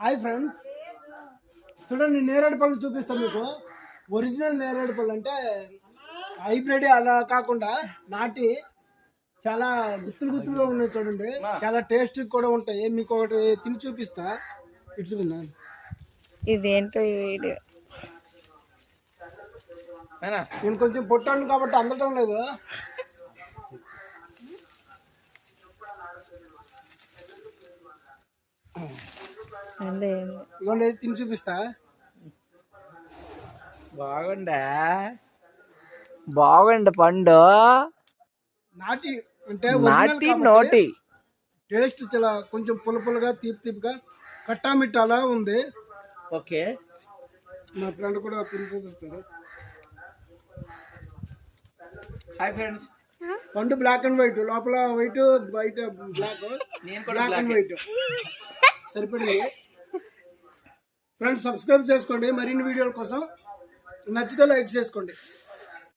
Hi friends, చూడండి నేరేడు పళ్ళు చూపిస్తాను మీకు. ఒరిజినల్ నేరేడు పళ్ళు అంటే హైబ్రిడ్ అలా కాకుండా నాటి చాలా గుత్తులుగా ఉన్నాయి. చూడండి చాలా టేస్ట్ కూడా ఉంటాయి. మీకు ఒకటి తిని చూపిస్తా. ఇటు చూపిన్నా. ఇదేంటో ఈ వీడియో. నేను కొంచెం పొట్టాను కాబట్టి అందటం లేదు. ఇదిగోండి తిని చూపిస్తా. బాగుండే పండు నాటి అంటే నోటి టేస్ట్ చాలా కొంచెం పులుపులుగా తీపిగా కట్టామిట్టాలా ఉంది. ఓకే, మా ఫ్రెండ్ కూడా తిని చూపిస్తాడు. Hi friends. పండు బ్లాక్ అండ్ వైట్, లోపల వైట్ బయట బ్లాక్, బ్లాక్ అండ్ వైట్ సరిపడింది. ఫ్రెండ్స్ సబ్స్క్రైబ్ చేసుకోండి మరిన్ని వీడియోల కోసం. నచ్చితే లైక్ చేసుకోండి.